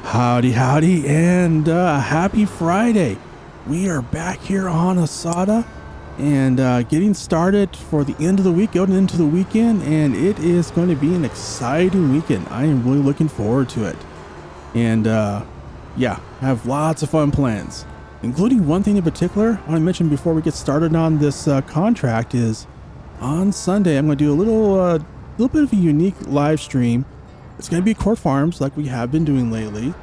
Howdy, howdy, and happy Friday. We are back here on Osada and getting started for the end of the week, going into the weekend, and it is going to be an exciting weekend. I am really looking forward to it. And yeah, I have lots of fun plans, including one thing in particular I want to mention before we get started on this contract is on Sunday, I'm going to do a little bit of a unique live stream. It's going to be Court Farms like we have been doing lately,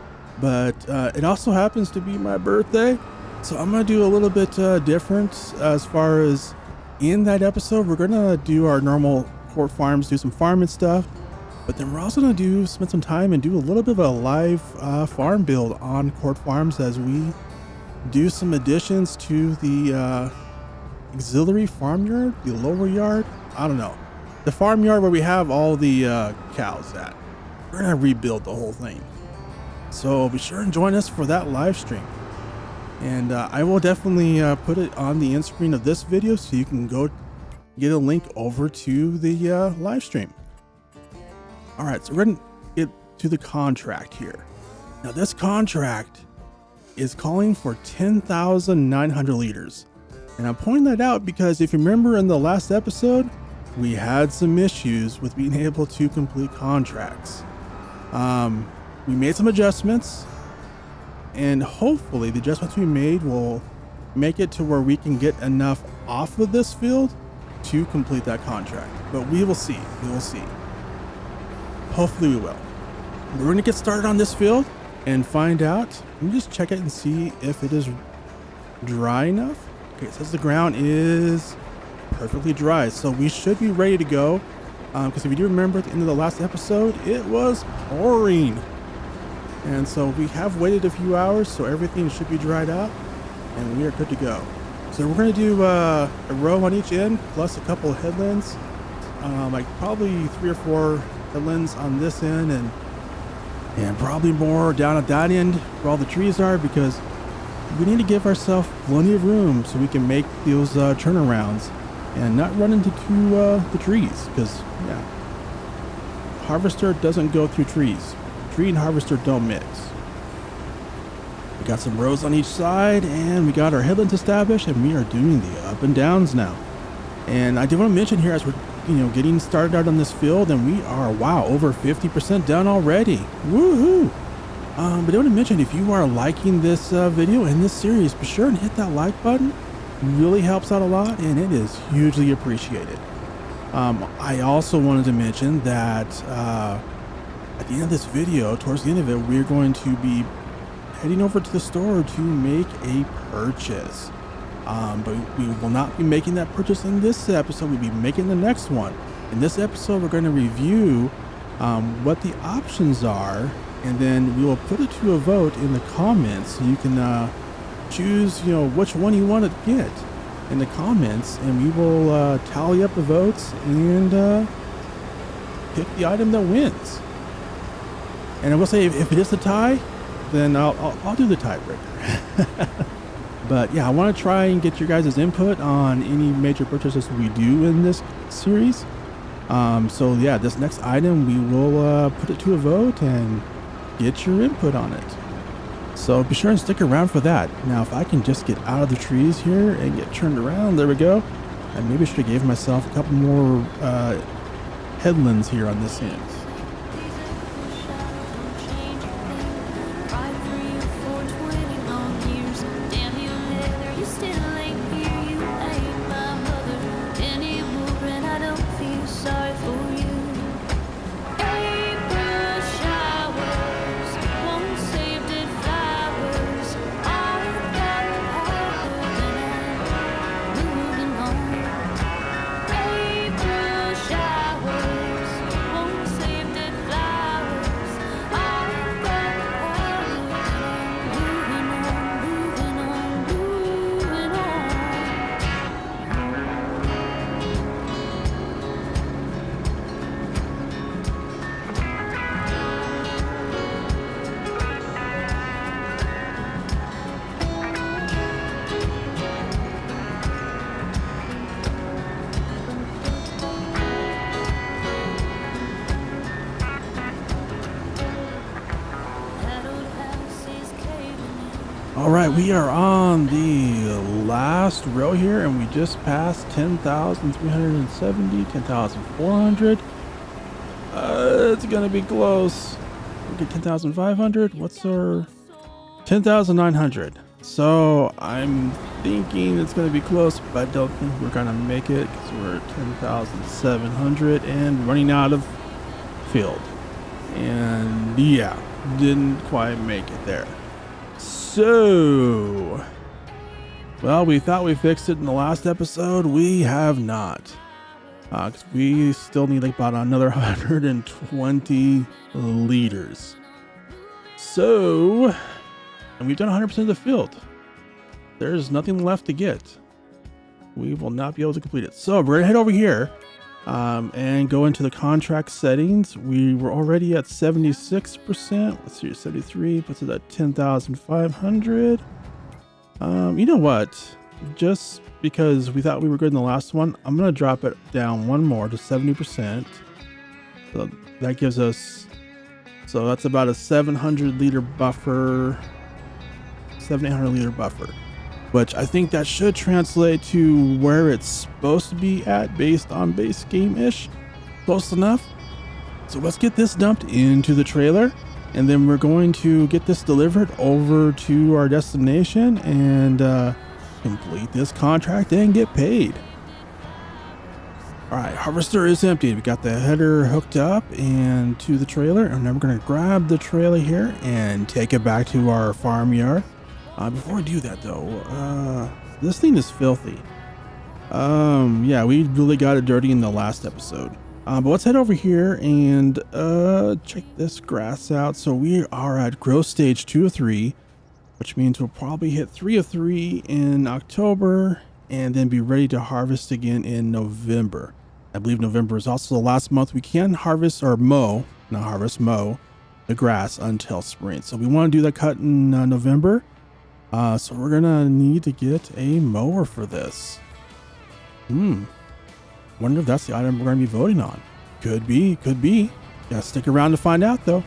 but it also happens to be my birthday. So I'm going to do a little bit different as far as in that episode. We're going to do our normal Court Farms, do some farming stuff, but then we're also going to spend some time and do a little bit of a live farm build on Court Farms as we do some additions to the auxiliary farmyard, the lower yard. I don't know. The farmyard where we have all the cows at. We're going to rebuild the whole thing. So be sure and join us for that live stream. And I will definitely put it on the end screen of this video so you can go get a link over to the live stream. All right, so we're going to get to the contract here. Now this contract is calling for 10,900 liters. And I'm pointing that out because if you remember in the last episode, we had some issues with being able to complete contracts. We made some adjustments, and hopefully the adjustments we made will make it to where we can get enough off of this field to complete that contract. But we will see. We will see. Hopefully we will. We're going to get started on this field and find out. Let me just check it and see if it is dry enough. Okay, it says the ground is perfectly dry, so we should be ready to go. Because if you do remember at the end of the last episode, it was pouring. And so we have waited a few hours, so everything should be dried out and we are good to go. So we're going to do a row on each end plus a couple of headlands, like probably 3 or 4 headlands on this end and probably more down at that end where all the trees are, because we need to give ourselves plenty of room so we can make those turnarounds and not run into the trees, because yeah, harvester doesn't go through trees. Tree and harvester don't mix. We got some rows on each side and we got our headlands established, and we are doing the up and downs now. And I did want to mention here as we're getting started out on this field, and we are over 50% done already. Woohoo! But I want to mention, if you are liking this video and this series, be sure and hit that like button. It really helps out a lot and it is hugely appreciated. I also wanted to mention that at the end of this video, towards the end of it, we're going to be heading over to the store to make a purchase. But we will not be making that purchase in this episode. We'll be making the next one. In this episode, we're going to review what the options are, and then we will put it to a vote in the comments. So you can choose, which one you want to get in the comments, and we will tally up the votes and pick the item that wins. And I will say, if it is a tie, then I'll do the tiebreaker. But yeah, I want to try and get your guys' input on any major purchases we do in this series. So yeah, this next item, we will put it to a vote and get your input on it. So be sure and stick around for that. Now, if I can just get out of the trees here and get turned around, there we go. And maybe I should have gave myself a couple more headlands here on this end. Showers won't All right, we are on the last row here, and we just passed 10,370, 10,400. It's gonna be close. We get 10,500. What's our 10,900? So I'm thinking it's gonna be close, but I don't think we're gonna make it because we're at 10,700 and running out of field. And yeah, didn't quite make it there. So, well, we thought we fixed it in the last episode. We have not. Because we still need like about another 120 liters. So, and we've done 100% of the field. There's nothing left to get. We will not be able to complete it. So we're gonna head over here and go into the contract settings. We were already at 76%. Let's see, 73 puts it at 10,500. You know what? Just because we thought we were good in the last one, I'm gonna drop it down one more to 70%. So that gives us, so that's about a 700 liter buffer, 700 liter buffer, which I think that should translate to where it's supposed to be at based on base game-ish. Close enough. So let's get this dumped into the trailer, and then we're going to get this delivered over to our destination and complete this contract and get paid. All right, harvester is empty. We got the header hooked up and to the trailer, and then we're going to grab the trailer here and take it back to our farmyard. Before we do that though, this thing is filthy. Yeah, we really got it dirty in the last episode. But let's head over here and check this grass out. So we are at growth stage 2 of 3, which means we'll probably hit 3 of 3 in October and then be ready to harvest again in November. I believe November is also the last month we can harvest or mow the grass until spring. So we want to do that cut in November. So we're gonna need to get a mower for this. Wonder if that's the item we're gonna be voting on. Could be. Gotta stick around to find out though.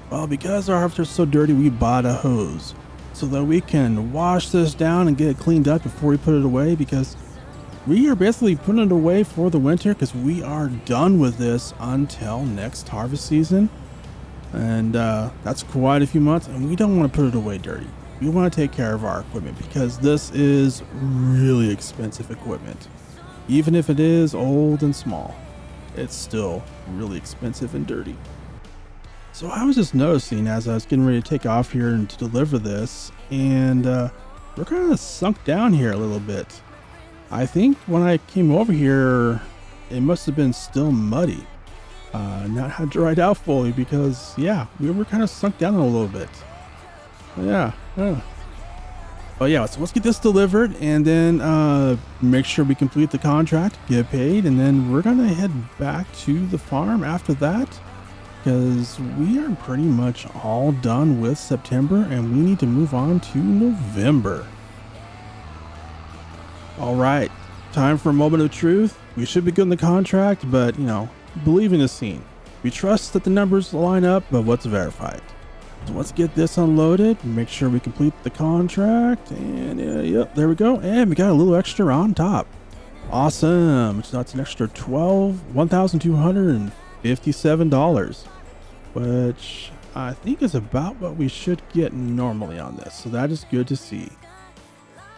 Well, because our harvester's so dirty, we bought a hose so that we can wash this down and get it cleaned up before we put it away, because we are basically putting it away for the winter because we are done with this until next harvest season. And that's quite a few months, and we don't want to put it away dirty. We want to take care of our equipment because this is really expensive equipment. Even if it is old and small, it's still really expensive and dirty. So I was just noticing as I was getting ready to take off here and to deliver this, and we're kind of sunk down here a little bit. I think when I came over here, it must have been still muddy. Not had dried out fully because, yeah, we were kind of sunk down a little bit. Yeah. But yeah, so let's get this delivered and then make sure we complete the contract, get paid, and then we're gonna head back to the farm after that, because we are pretty much all done with September and we need to move on to November. All right, time for a moment of truth. We should be good in the contract, but you know, believe in the scene. We trust that the numbers line up, but what's verified? So let's get this unloaded, make sure we complete the contract, and yep, there we go. And we got a little extra on top. Awesome. So that's an extra $1,257, which I think is about what we should get normally on this. So that is good to see.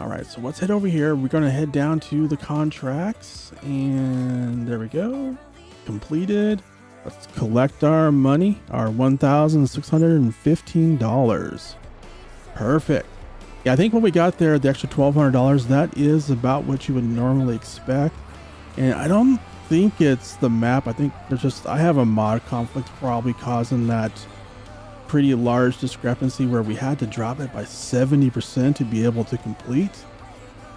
All right, so let's head over here. We're going to head down to the contracts, and there we go. Completed. Let's collect our money, our $1,615. Perfect. Yeah, I think when we got there, the extra $1,200, that is about what you would normally expect. And I don't think it's the map. I think there's just, I have a mod conflict probably causing that pretty large discrepancy where we had to drop it by 70% to be able to complete.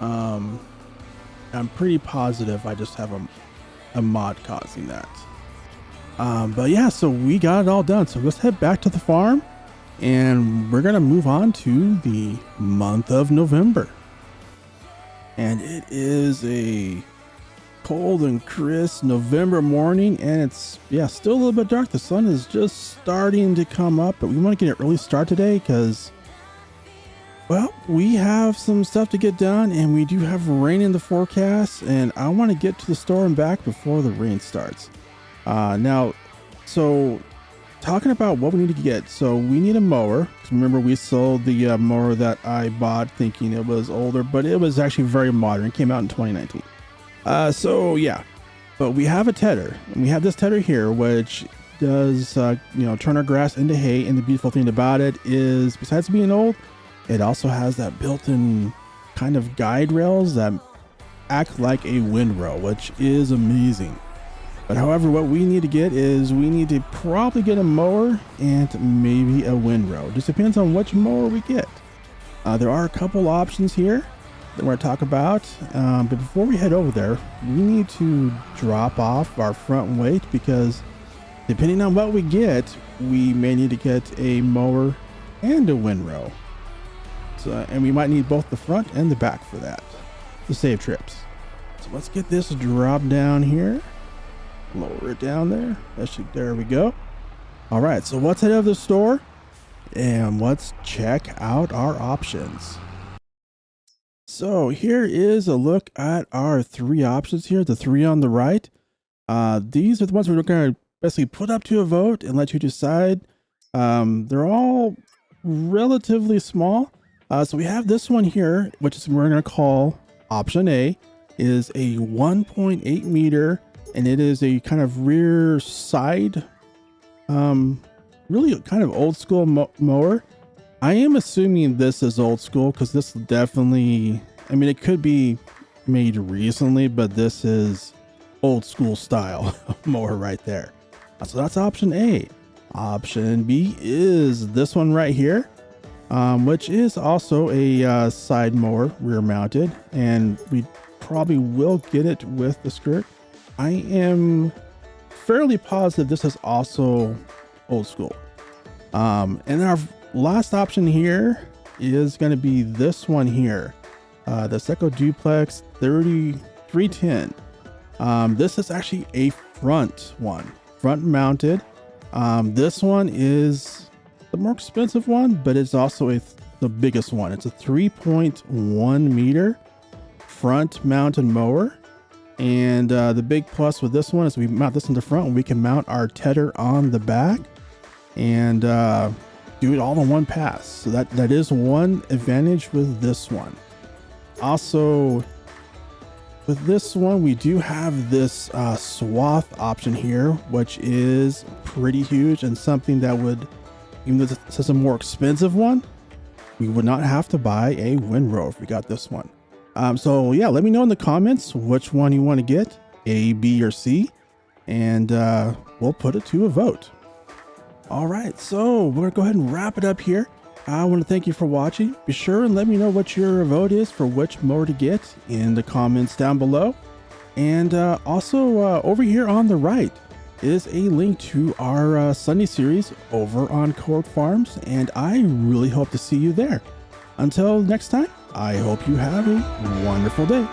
I'm pretty positive I just have a mod causing that. But yeah, so we got it all done. So let's head back to the farm and we're going to move on to the month of November. And it is a cold and crisp November morning, and it's, yeah, still a little bit dark. The sun is just starting to come up, but we want to get an early start today because Well, we have some stuff to get done, and we do have rain in the forecast, and I want to get to the store and back before the rain starts. So talking about what we need to get. So we need a mower. Remember, we sold the mower that I bought thinking it was older, but it was actually very modern. It came out in 2019. So yeah, but we have a tedder, and we have this tedder here, which does, turn our grass into hay. And the beautiful thing about it is, besides being old, it also has that built-in kind of guide rails that act like a windrow, which is amazing. But however, what we need to get is we need to probably get a mower and maybe a windrow. Just depends on which mower we get. There are a couple options here that we're going to talk about. But before we head over there, we need to drop off our front weight, because depending on what we get, we may need to get a mower and a windrow. And we might need both the front and the back for that to save trips. So let's get this drop down here. Lower it down there. There we go. All right, so let's head out of the store and let's check out our options. So here is a look at our three options here, the three on the right. These are the ones we're going to basically put up to a vote and let you decide. They're all relatively small. So we have this one here, which is we're going to call option A, is a 1.8 meter, and it is a kind of rear side, really kind of old school mower. I am assuming this is old school, because this definitely, I mean, it could be made recently, but this is old school style mower right there. So that's option A. Option B is this one right here, which is also a side mower, rear mounted, and we probably will get it with the skirt. I am fairly positive this is also old school. And our last option here is going to be this one here, the Seiko Duplex 3310. This is actually a front one, front mounted. This one is the more expensive one, but it's also the biggest one. It's a 3.1 meter front mounted mower. And the big plus with this one is we mount this in the front, and we can mount our tedder on the back and do it all in one pass. So that is one advantage with this one. Also, with this one, we do have this swath option here, which is pretty huge, and something that would, even though this is a more expensive one, we would not have to buy a windrow if we got this one. So yeah, let me know in the comments which one you want to get, A, B, or C, and we'll put it to a vote. All right, so we're gonna go ahead and wrap it up here. I want to thank you for watching. Be sure and let me know what your vote is for which mower to get in the comments down below. And also over here on the right is a link to our Sunday series over on Court Farms, and I really hope to see you there. Until next time, I hope you have a wonderful day.